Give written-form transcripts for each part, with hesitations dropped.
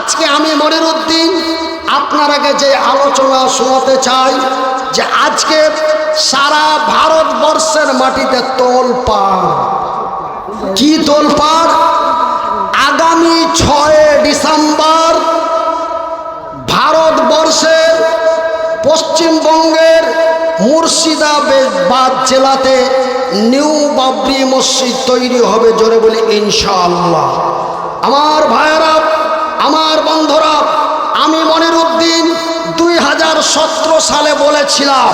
আজকে আমি মনিরুদ্দিন আপনার আগে যে আলোচনা শোনাতে চাই যে আজকে সারা ভারতবর্ষের মাটিতে তোলপাড়। কি তোলপাড়? আগামী 6 ডিসেম্বর ভারতবর্ষের পশ্চিমবঙ্গের মুর্শিদাবাদ জেলাতে নিউ বাবরি মসজিদ তৈরি হবে। জোরে বলি ইনশাআল্লাহ। আমার ভাইয়েরা, আমার বন্ধুরা, আমি মনিরুদ্দিন 2017 সালে বলেছিলাম,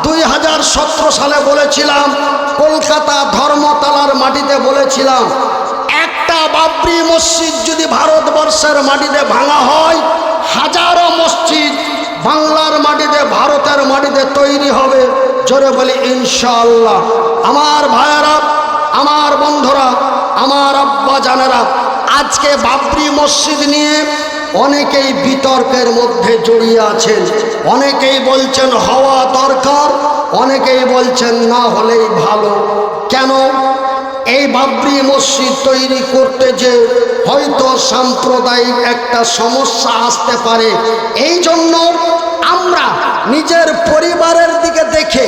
2017 সালে বলেছিলাম, কলকাতা ধর্মতলার মাটিতে বলেছিলাম, একটা বাবরি মসজিদ যদি ভারতবর্ষের মাটিতে ভাঙা হয়, হাজারো মসজিদ বাংলার মাটিতে, ভারতের মাটিতে তৈরি হবে। জোরে বলি ইনশাআল্লাহ। আমার ভাইয়েরা, আমার বন্ধুরা, আমার আব্বা জানেরা, আজকে বাবরি মসজিদ নিয়ে অনেকেই বিতর্কের মধ্যে জড়িয়ে আছেন। অনেকেই বলছেন হওয়া দরকার, অনেকেই বলছেন না হলেই ভালো। কেন? এই বাবরি মসজিদ তৈরি করতে যে হয়তো সাম্প্রদায়িক একটা সমস্যা আসতে পারে, এই জন্য আমরা নিজের পরিবারের দিকে দেখে,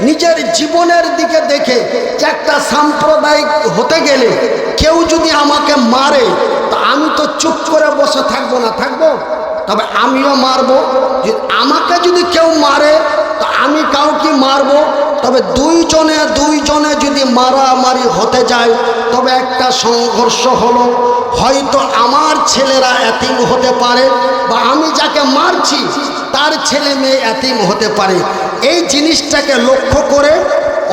নিজের জীবনের দিকে দেখে যে একটা সাম্প্রদায়িক হতে গেলে কেউ যদি আমাকে মারে, তা আমি তো চুপ করে বসে থাকবো না, থাকবো? তবে আমিও মারবো। আমাকে যদি কেউ মারে তো আমি কাউকে মারবো। তবে দুইজনে যদি মারামারি হতে যায়, তবে একটা সংঘর্ষ হলো, হয়তো আমার ছেলেরা এতিম হতে পারে, বা আমি যাকে মারছি তার ছেলে মেয়ে এতিম হতে পারে। এই জিনিসটাকে লক্ষ্য করে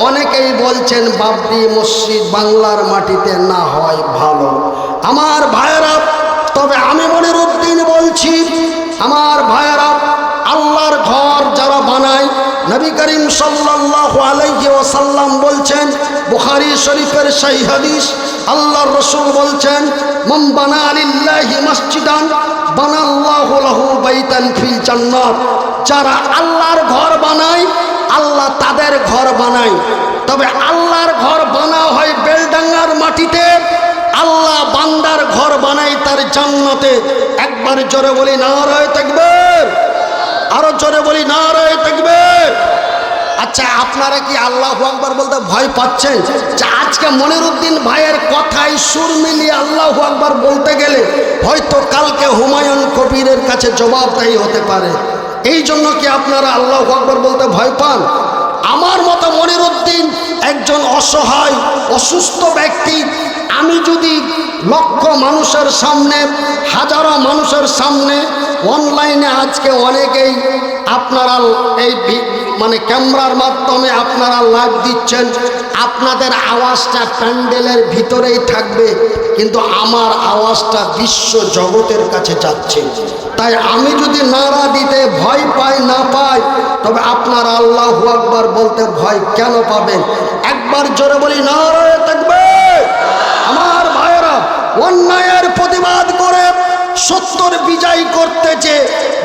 অনেকেই বলছেন বাবরি মসজিদ বাংলার মাটিতে না হয় ভালো। আমার ভাইয়েরা, তবে আমি মনিরুদ্দিন বলছি, আমার ভাইয়েরা, আল্লাহর ঘর যারা বানায়, নবী করিম সাল্লাল্লাহু আলাইহি ওয়াসাল্লাম বলছেন, বুখারী শরীফের সহিহ হাদিস, আল্লাহর রাসূল বলছেন, মান বানা লিল্লাহি মসজিদান বানাল্লাহু লাহু বাইতান ফিল জান্নাত। যারা আল্লাহর ঘর বানায়, আল্লাহ তাদের ঘর বানায়। তবে আল্লাহর ঘর বানা হয় বেলডাঙ্গার মাটিতে, আল্লাহ বান্দার ঘর বানায় তার জান্নাতে। একবার জোরে বলি নারায়ে তাকবীর, আরো জোরে বলি নারায়ে তাকবীর। আচ্ছা, আপনারা কি আল্লাহু আকবার বলতে ভয় পাচ্ছেন? যে আজকে মনিরুদ্দিন ভাইয়ের কথায় সুর মিলিয়ে আল্লাহু আকবার বলতে গেলে হয়তো কালকে হুমায়ুন কবিরের কাছে জবাবদাহি হতে পারে। এই জন্য কি আপনারা আল্লাহু আকবার বলতে ভয় পান? আমার মতো মনিরুদ্দিন একজন অসহায় অসুস্থ ব্যক্তি, আমি যদি লক্ষ মানুষের সামনে, হাজারো মানুষের সামনে, অনলাইনে আজকে অনেকেই আপনারা এই ক্যামেরার মাধ্যমে আপনারা লাইভ দিচ্ছেন, আপনাদের আওয়াজটা প্যান্ডেলের ভিতরেই থাকবে, কিন্তু আমার আওয়াজটা বিশ্ব জগতের কাছে যাচ্ছে। তাই আমি যদি নারা দিতে ভয় পাই, না পাই, তবে আপনারা আল্লাহু আকবার বলতে ভয় কেন পাবেন? একবার জোরে বলি নারায়ে তাকবীর। আমার ভাইয়েরা, অন্যায়ের প্রতিবাদ করে সত্যর বিজয় করতে যে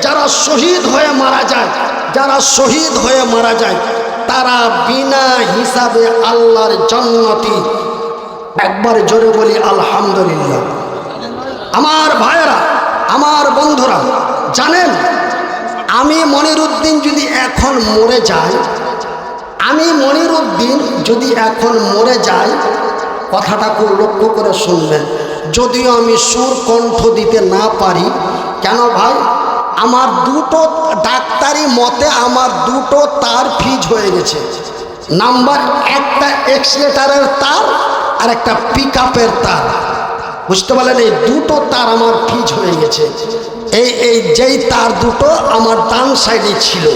যারা শহীদ হয়ে মারা যায়, যারা শহীদ হয়ে মারা যায়, তারা বিনা হিসাবে আল্লাহর জান্নাতি। একবার জোরে বলি আলহামদুলিল্লাহ। আমার ভাইয়েরা, আমার বন্ধুরা, জানেন আমি মনিরুদ্দিন যদি এখন মরে যাই, আমি মনিরুদ্দিন যদি এখন মরে যাই, কথাটা খুব লক্ষ্য করে শুনবেন, যদিও আমি সুর কণ্ঠ দিতে না পারি। কেন ভাই? আমার দুটো ডাক্তারি মতে আমার দুটো তার ফিজ হয়ে গেছে। নাম্বার একটা এক্সলেটারের তার আর একটা পিক আপের তার, বুঝতে পারলেন? এই দুটো তার আমার ফিজ হয়ে গেছে। যেই তার দুটো আমার ডান সাইডে ছিল,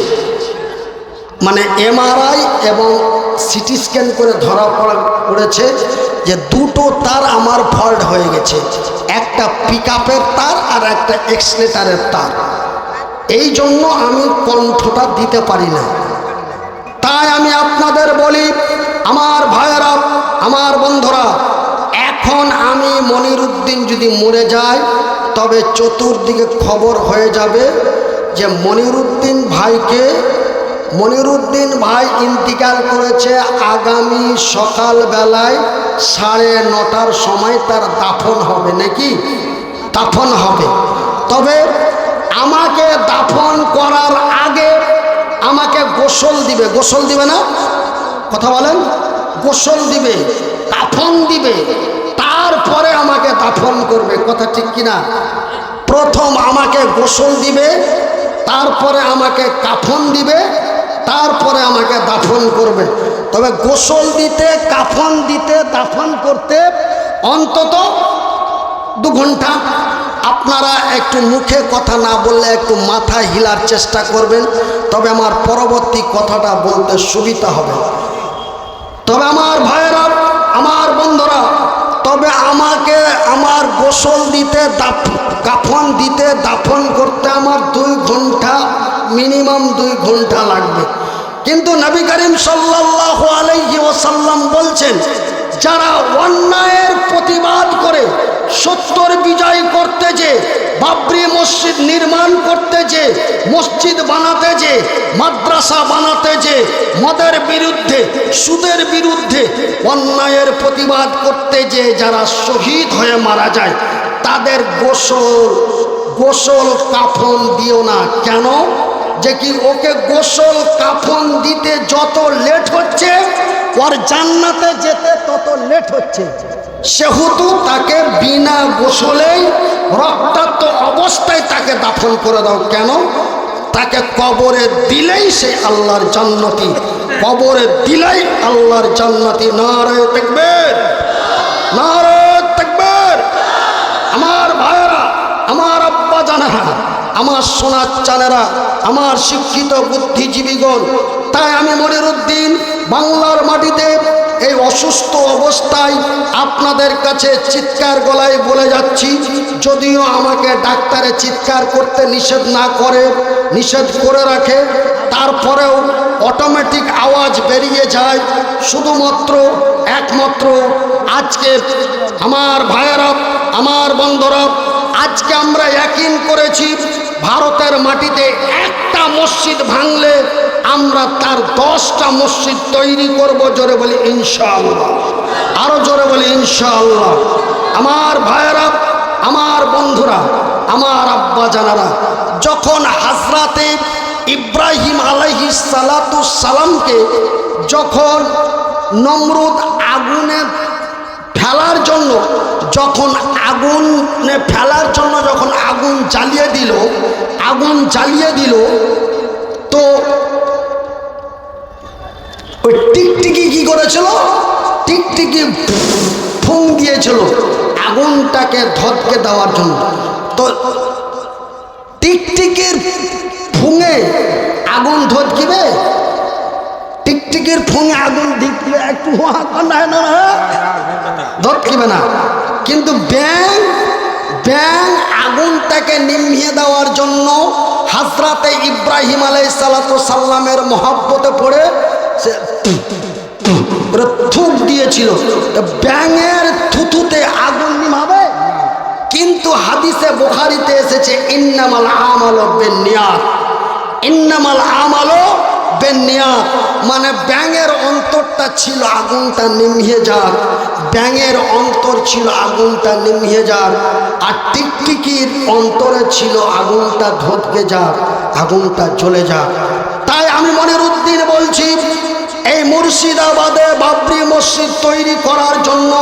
এমআরআই এবং সিটি স্ক্যান করে ধরা পড়েছে যে দুটো তার আমার ফল্ট হয়ে গেছে, একটা পিক আপের তার আর একটা এক্সলেটারের তার। এই জন্য আমি কণ্ঠটা দিতে পারি না। তাই আমি আপনাদের বলি, আমার ভাইয়েরা, আমার বন্ধুরা, এখন আমি মনিরুদ্দিন যদি মরে যায়, তবে চতুর্দিকে খবর হয়ে যাবে যে মনিরুদ্দিন ভাই ইন্তিকাল করেছে। আগামী সকালবেলায় 9:30টার সময় তার দাফন হবে, নাকি? দাফন হবে। তবে আমাকে দাফন করার আগে আমাকে গোসল দিবে। গোসল দিবে না? কথা বলেন। গোসল দিবে, কাফন দিবে, তারপরে আমাকে দাফন করবে। কথা ঠিক কিনা? প্রথম আমাকে গোসল দিবে, তারপরে আমাকে কাফন দিবে, তারপরে আমাকে দাফন করবে। তবে গোসল দিতে, কাফন দিতে, দাফন করতে অন্তত 2 ঘন্টা। আপনারা একটু মুখে কথা না বললে একটু মাথা হিলার চেষ্টা করবেন, তবে আমার পরবর্তী কথাটা বলতে সুবিধা হবে। তবে আমার ভাইয়েরা, আমার বন্ধুরা, তবে আমাকে আমার গোসল দিতে, কাফন দিতে, দাফন করতে আমার 2 ঘন্টা, মিনিমাম 2 ঘন্টা লাগবে। কিন্তু নবী করিম সাল্লাল্লাহু আলাইহি ওয়াসাল্লাম বলছেন, যারা অন্যায়ের প্রতিবাদ করে, সত্যর বিজয় করতে যে, বাবরি মসজিদ নির্মাণ করতে যে, মসজিদ বানাতে যে, মাদ্রাসা বানাতে যে, মদের বিরুদ্ধে, সুদের বিরুদ্ধে অন্যায়ের প্রতিবাদ করতে যে যারা শহীদ হয়ে মারা যায়, তাদের গোসল কাফন দিও না। কেন? যে কি ওকে গোসল কাফন দিতে যত লেট হচ্ছে, ওর জান্নাতে যেতে তত লেট হচ্ছে। সেহেতু তাকে বিনা গোসলেই রক্তাক্ত অবস্থায় তাকে দাফন করে দাও। কেন? তাকে কবরে দিলেই সে আল্লাহর জান্নাতি, কবরে দিলেই আল্লাহর জান্নাতি। নারে তাকবীর, নারে তাকবীর। আমার ভাইয়েরা, আমার আব্বা জানেরা, আমার সোনার চানেরা, আমার শিক্ষিত বুদ্ধিজীবীগণ, তাই আমি মনিরুদ্দিন বাংলার মাটিতে এই অসুস্থ অবস্থায় আপনাদের কাছে চিৎকার গলায় বলে যাচ্ছি। যদিও আমাকে ডাক্তারে চিৎকার করতে নিষেধ না করে, নিষেধ করে রাখে, তারপরেও অটোমেটিক আওয়াজ বেরিয়ে যায়। শুধুমাত্র একমাত্র আজকে আমার ভাইয়েরা, আমার বন্ধুরা, আজকে আমরা ইয়াকিন করেছি ভারতের মাটিতে একটা মসজিদ ভাঙলে আমরা তার 10টা মসজিদ তৈরি করব। জোরে বলি ইনশাআল্লাহ, আরো জোরে বলি ইনশাআল্লাহ। আমার ভাইয়েরা, আমার বন্ধুরা, আমার আব্বা জানারা, যখন হযরতে ইব্রাহিম আলাইহিস সালাতু সালামকে যখন নমরুদ আগুনে ফেলার জন্য, যখন আগুনে ফেলার জন্য যখন আগুন জ্বালিয়ে দিল, তো ওই টিকটিকি কি করেছিল? টিকটিকি ফুঁক দিয়েছিল আগুনটাকে ধতকে দেওয়ার জন্য। তো টিকটিকির ফুঁকে আগুন ধতকিবে? টিকটিকির ফুঁকে আগুন দিলে একটু ধতকিবে না। কিন্তু ব্যাং আগুনটাকে নিভিয়ে দেওয়ার জন্য হযরতে ইব্রাহিম আলাইহিস সালাতু সাল্লামের মহব্বতে পড়ে সে থুক দিয়েছিল। ব্যাঙের থুথুতে আগুন নিভাবে? কিন্তু হাদিসে বুখারীতে এসেছে ইন্নামাল আমালু বিন্নিয়াত, ইন্নামাল আমালু বিন্নিয়াত, মানে ব্যাঙের অন্তরটা ছিল আগুনটা নিভিয়ে যাক, ব্যাঙের অন্তর ছিল আগুনটা নিভিয়ে যাক, আর টিকটিকির অন্তরে ছিল আগুনটা ধতকে যাক, আগুনটা জ্বলে যাক। তাই আমি মনিরুদ্দিন বলছি, এই মুর্শিদাবাদে বাবরি মসজিদ তৈরি করার জন্য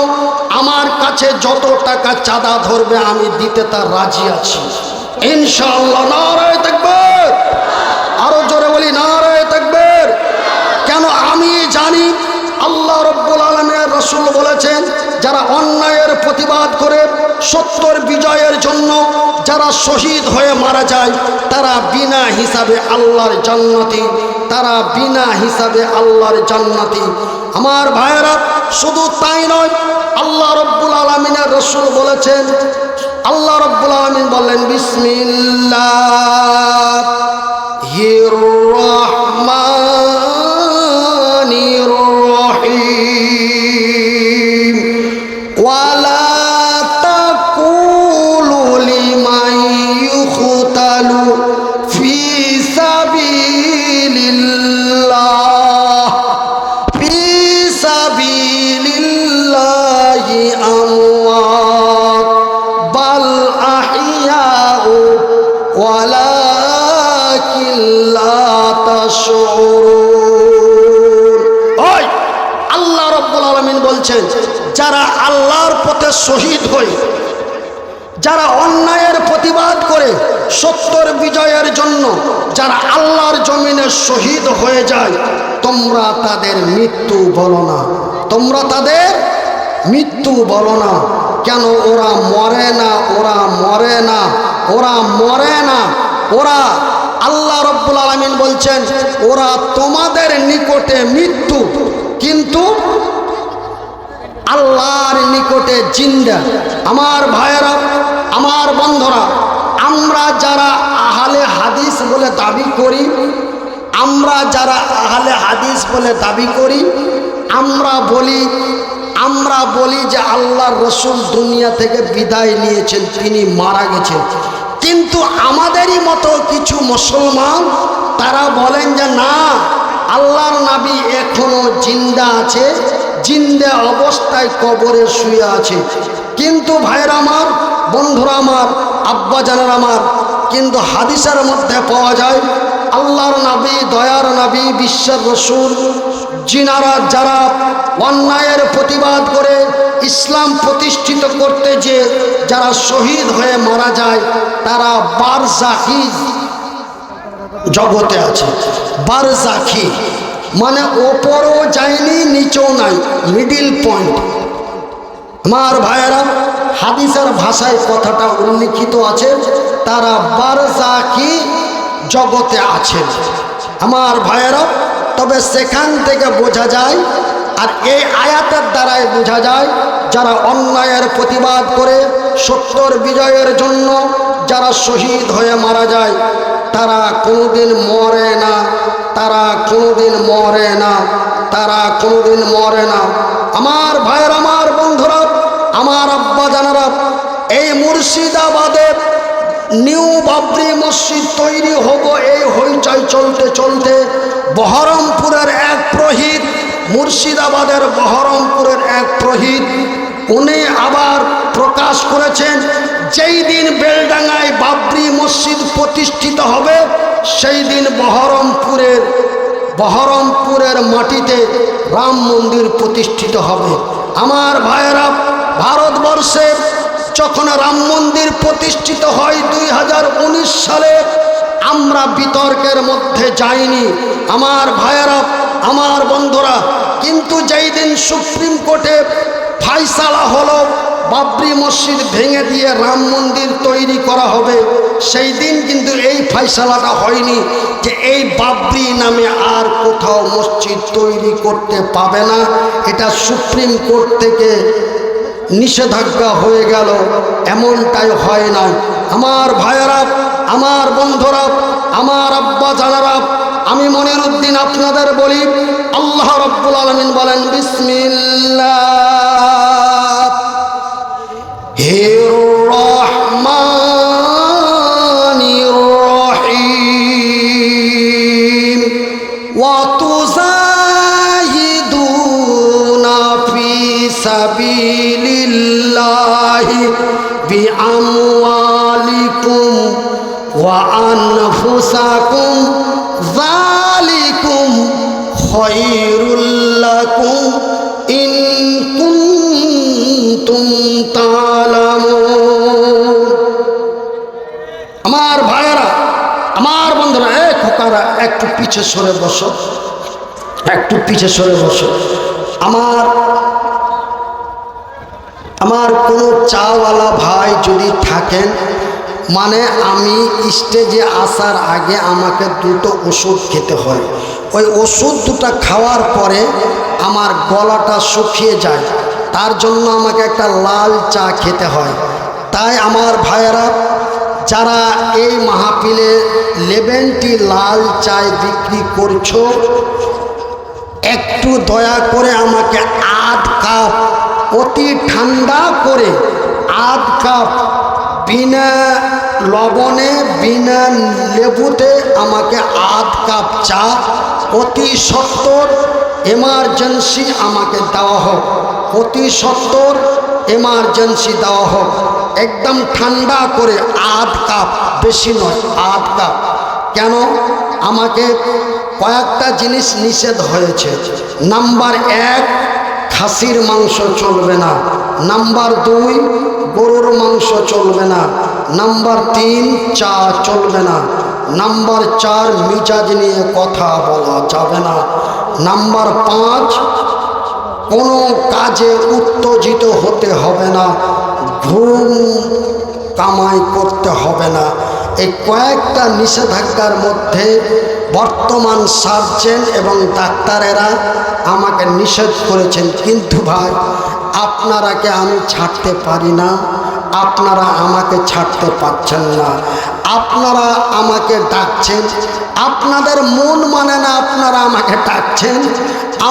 আমার কাছে যত টাকা চাঁদা ধরবে আমি দিতে তার রাজি আছি ইনশাআল্লাহ। নারে তাকবীর, আরো জোরে বলি নারে তাকবীর। কেন? আমি জানি আল্লাহ রাব্বুল আলামিনের রাসূল বলেছেন, যারা অন্যায়ের প্রতিবাদ করে সত্যর বিজয়ের জন্য যারা শহীদ হয়ে মারা যায় তারা বিনা হিসাবে আল্লাহর জান্নাতি, তারা বিনা হিসাবে আল্লাহর জান্নাতি। আমার ভাইয়েরা, শুধু তাই নয়, আল্লাহ রাব্বুল আলামিনের রাসূল বলেছেন, আল্লাহ রাব্বুল আলামিন বললেন বিসমিল্লাহির রহমানির রহিম ওয়ালা তাকুলু লিমান ইউকতালু ফি সাবিলিল্লাহ, ফি সাবিলিল্লাহি আমওয়াত বাল আহইয়াউ ওয়ালাকিন লা তাশউরুন। ওই আল্লাহ রাব্বুল আলামিন বলছেন, যারা আল্লাহর পথে শহীদ হয়, যারা অন্যায়ের প্রতিবাদ করে সত্যের বিজয়ের জন্য যারা আল্লাহর জমিনে শহীদ হয়ে যায়, তোমরা তাদের মৃত্যু বলো না, তোমরা তাদের মৃত্যু বলো না। কেন? ওরা মরে না, ওরা মরে না, ওরা মরে না, ওরা, আল্লাহ রাব্বুল আলামিন বলছেন, ওরা তোমাদের নিকটে মৃত্যু, কিন্তু আল্লাহর নিকটে জিন্দা। আমার ভাইয়েরা, আমার বন্ধুরা, আমরা যারা আহলে হাদিস বলে দাবি করি, আমরা যারা আহলে হাদিস বলে দাবি করি, আমরা বলি যে আল্লাহর রসুল দুনিয়া থেকে বিদায় নিয়েছেন, তিনি মারা গেছেন। কিন্তু আমাদেরই মতো কিছু মুসলমান তারা বলেন যে না, আল্লাহর নবী এখনো জিন্দা আছে, জিন্দা অবস্থায় কবরে শুয়ে আছে। কিন্তু ভাইরা আমার, বন্ধুরা আমার, আব্বা জানেন আমার, কিন্তু হাদিসের মধ্যে পাওয়া যায় আল্লাহর নবী, দয়ার নবী, বিশ্বের রসুল, যিনারা যারা অন্যায়ের প্রতিবাদ করে ইসলাম প্রতিষ্ঠিত করতে যে যারা শহীদ হয়ে মারা যায়, তারা বারজাখি জগতে আছে। বারজাখি মানে ওপরও যায়নি, নিচেও নাই, মিডিল পয়েন্ট। আমার ভাইয়েরা, হাদিসের ভাষায় কথাটা উল্লিখিত আছে, তারা বারজাখি জগতে আছেন। আমার ভাইয়েরা, তবে সেখান থেকে বোঝা যায়, আর এই আয়াতের দ্বারাই বোঝা যায়, যারা অন্যায়ের প্রতিবাদ করে সত্যর বিজয়ের জন্য যারা শহীদ হয়ে মারা যায়, তারা কোনোদিন মরে না, তারা কোনোদিন মরে না, তারা কোনোদিন মরে না। আমার ভাইয়ের, আমার বন্ধুরা, আমার আব্বা জানারা, এই মুর্শিদাবাদে নিউ বাবরি মসজিদ তৈরি হবো, এই হইচই চলতে চলতে বহরমপুরের এক প্রহিত, মুর্শিদাবাদের বহরমপুরের এক প্রহিত, উনি আবার প্রকাশ করেছেন, যেই দিন বেলডাঙ্গায় বাবরি মসজিদ প্রতিষ্ঠিত হবে, সেই দিন বহরমপুরের মাটিতে রাম মন্দির প্রতিষ্ঠিত হবে। আমার ভাইয়েরা, ভারতবর্ষে যখন রাম মন্দির প্রতিষ্ঠিত হয় 2019 সালে, আমরা বিতর্কের মধ্যে যাইনি। আমার ভাইয়েরা, আমার বন্ধুরা, কিন্তু যেই দিন সুপ্রিম কোর্টে ফাইসালা হলো বাবরি মসজিদ ভেঙে দিয়ে রাম মন্দির তৈরি করা হবে, সেই দিন কিন্তু এই ফাইসালাটা হয়নি যে এই বাবরি নামে আর কোথাও মসজিদ তৈরি করতে পাবে না। এটা সুপ্রিম কোর্ট থেকে নিষেধাজ্ঞা হয়ে গেল, এমনটাই হয় না। আমার ভাইয়েরা, আমার বন্ধুরা, আমার আব্বা জানারা, আমি মনিরউদ্দিন আপনাদের বলি, আল্লাহ রাব্বুল আলামিন বলেন, বিসমিল্লাহির রহমানির রহিম, ওয়া তুজাহিদুনা ফি সাবিলিল্লাহি বিআমওয়ালিকুম ওয়া আনফুসাকুম যালিকুম খায়রুল লাকুম ইন কুনতুম তা'লামুন। আমার ভাইয়েরা, আমার বন্ধুরা, খোকারা একটু পিছে সরে বসো, একটু পিছে সরে বসো। আমার কোনো চাওয়ালা ভাই যদি থাকেন, মানে আমি স্টেজে আসার আগে আমাকে দুটো ওষুধ খেতে হয়, ওই ওষুধ দুটো খাওয়ার পরে আমার গলাটা শুকিয়ে যায়, তার জন্য আমাকে একটা লাল চা খেতে হয়। তাই আমার ভাইয়েরা, যারা এই মাহফিলে লেবেনটি লাল চায় বিক্রি করছো, একটু দয়া করে আমাকে আধ কাপ অতি ঠান্ডা করে, আধ কাপ বিনা লবণে বিনা লেবুতে আমাকে আধ কাপ চা অতি সত্বর এমার্জেন্সি আমাকে দেওয়া হোক, অতি সত্বর এমার্জেন্সি দেওয়া হোক, একদম ঠান্ডা করে আধ কাপ, বেশি নয় 8 কাপ। কেন? আমাকে কয়েকটা জিনিস নিষেধ হয়েছে। নাম্বার 1, খাসির মাংস চলবে না। নাম্বার 2, গরুর মাংস চলবে না। নাম্বার 3, চা চলবে না। নাম্বার 4, মিজাজ নিয়ে কথা বলা যাবে না। নাম্বার 5, কোনো কাজে উত্তেজিত হতে হবে না, ঘুম কামাই করতে হবে না। এই কয়েকটা নিষেধাজ্ঞার মধ্যে বর্তমান সার্জেন এবং ডাক্তারেরা আমাকে নিষেধ করেছেন। কিন্তু ভাই, আপনারাকে আমি ছাড়তে পারি না, আপনারা আমাকে ছাড়তে পারছেন না। আপনারা আমাকে ডাকছেন, আপনাদের মন মানে না আপনারা আমাকে ডাকছেন,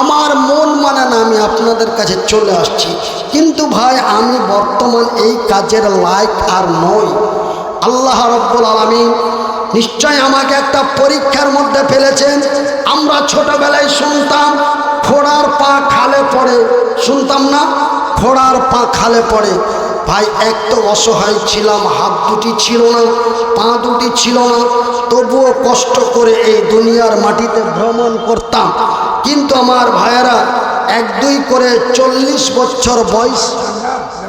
আমার মন মানে না আমি আপনাদের কাছে চলে আসছি। কিন্তু ভাই, আমি বর্তমান এই কাজের লায়ক আর নই। আল্লাহ রাব্বুল আলামিন নিশ্চয় আমাকে একটা পরীক্ষার মধ্যে ফেলেছেন। আমরা ছোটবেলায় শুনতাম ঘোড়ার পা খালে পড়ে, শুনতাম না? ঘোড়ার পা খালে পড়ে। ভাই, এক তো অসহায় ছিলাম, হাত দুটি ছিল না, পা দুটি ছিল না, তবুও কষ্ট করে এই দুনিয়ার মাটিতে ভ্রমণ করতাম। কিন্তু আমার ভাইয়েরা 1-2 করে 40 বছর বয়স,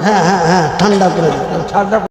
হ্যাঁ ঠান্ডা করে